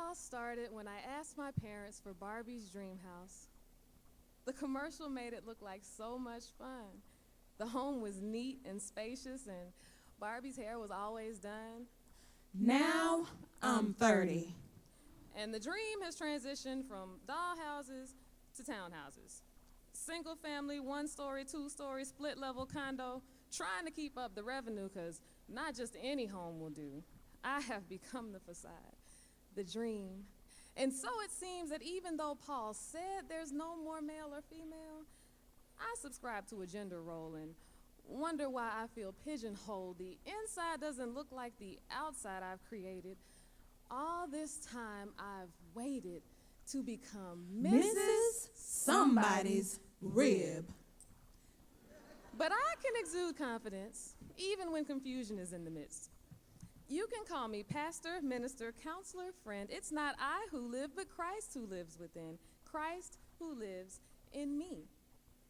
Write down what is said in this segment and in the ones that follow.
all started when I asked my parents for Barbie's dream house. The commercial made it look like so much fun. The home was neat and spacious, and Barbie's hair was always done. Now I'm 30. And the dream has transitioned from dollhouses to townhouses. Single family, 1-story, 2-story, split level condo, trying to keep up the revenue because not just any home will do. I have become the facade, the dream. And so it seems that even though Paul said there's no more male or female, I subscribe to a gender role and wonder why I feel pigeonholed. The inside doesn't look like the outside I've created. All this time I've waited to become Mrs. Somebody's Rib. But I can exude confidence, even when confusion is in the midst. You can call me pastor, minister, counselor, friend. It's not I who live, but Christ who lives within. Christ who lives in me.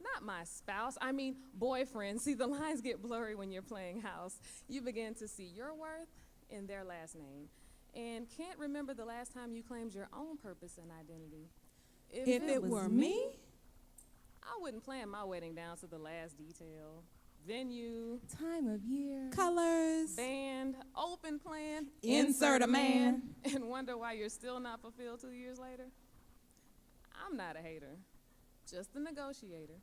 Not my spouse, I mean boyfriend. See, the lines get blurry when you're playing house. You begin to see your worth in their last name and can't remember the last time you claimed your own purpose and identity. If it were me, I wouldn't plan my wedding down to the last detail. Venue, time of year, colors, band, open plan, insert a man, and wonder why you're still not fulfilled 2 years later. I'm not a hater, just a negotiator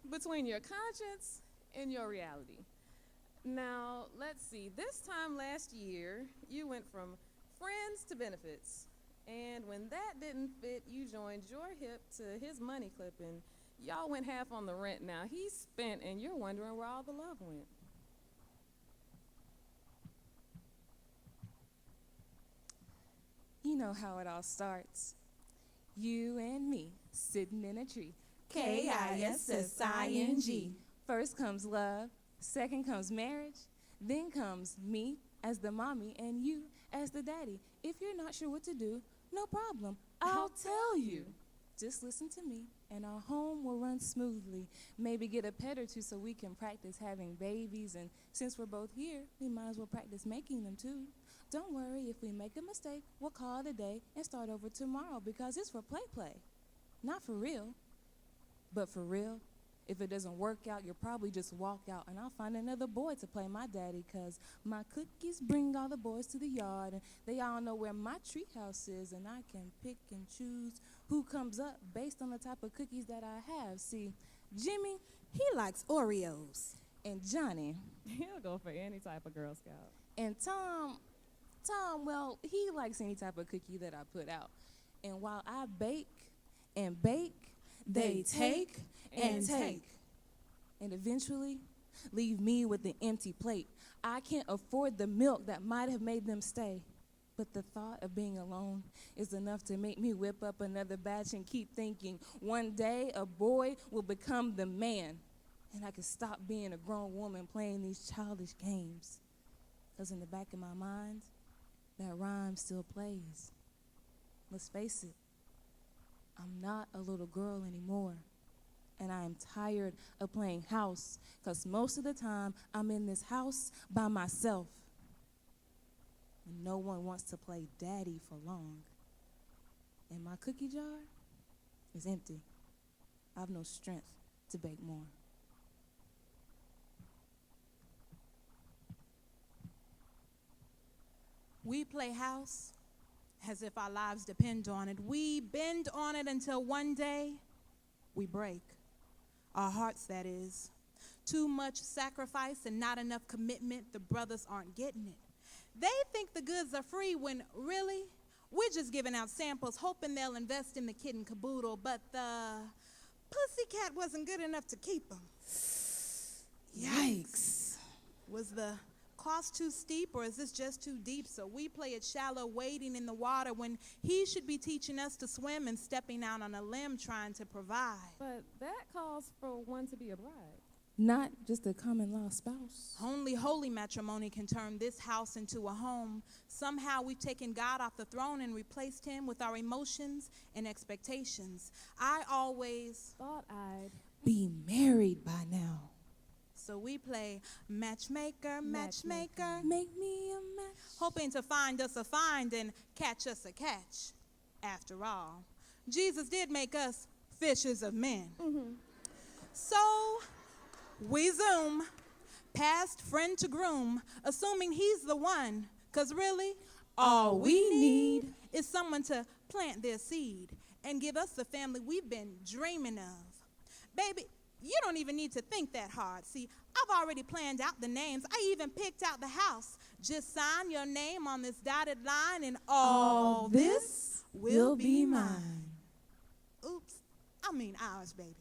between your conscience and your reality. Now, let's see. This time last year, you went from friends to benefits. And when that didn't fit, you joined your hip to his money clip, and y'all went half on the rent. Now he's spent, and you're wondering where all the love went. You know how it all starts. You and me, sitting in a tree. K-I-S-S-I-N-G. First comes love, second comes marriage, then comes me as the mommy and you as the daddy. If you're not sure what to do, no problem. I'll tell you. Just listen to me, and our home will run smoothly. Maybe get a pet or two so we can practice having babies, and since we're both here, we might as well practice making them too. Don't worry, if we make a mistake, we'll call it a day and start over tomorrow because it's for play. Not for real. But for real, if it doesn't work out, you'll probably just walk out and I'll find another boy to play my daddy because my cookies bring all the boys to the yard and they all know where my treehouse is and I can pick and choose who comes up based on the type of cookies that I have. See, Jimmy, He likes Oreos. and Johnny, He'll go for any type of Girl Scout. and Tom, well, he likes any type of cookie that I put out. And while I bake and bake, They take and take. And eventually leave me with an empty plate. I can't afford the milk that might have made them stay. But the thought of being alone is enough to make me whip up another batch and keep thinking one day a boy will become the man. And I can stop being a grown woman playing these childish games. Because in the back of my mind, that rhyme still plays. Let's face it, I'm not a little girl anymore. And I am tired of playing house because most of the time I'm in this house by myself. And no one wants to play daddy for long. And my cookie jar is empty. I have no strength to bake more. We play house as if our lives depend on it. We bend on it until one day we break. Our hearts, that is. Too much sacrifice and not enough commitment. The brothers aren't getting it. They think the goods are free when really we're just giving out samples, hoping they'll invest in the kit and caboodle. But the pussycat wasn't good enough to keep them. Yikes. Was the cost too steep, or is this just too deep? So we play it shallow, wading in the water when he should be teaching us to swim and stepping out on a limb trying to provide. But that calls for one to be a bride. Not just a common law spouse. Only holy matrimony can turn this house into a home. Somehow we've taken God off the throne and replaced him with our emotions and expectations. I always Thought I'd Be married by now. So we play matchmaker, matchmaker, Make me a match. hoping to find us a find and catch us a catch. After all, Jesus did make us fishers of men. So we zoom past friend to groom, assuming he's the one, 'cause really, all we need is someone to plant their seed and give us the family we've been dreaming of. Baby, you don't even need to think that hard. See, I've already planned out the names. I even picked out the house. Just sign your name on this dotted line and all this will be mine. Oops, I mean ours, baby.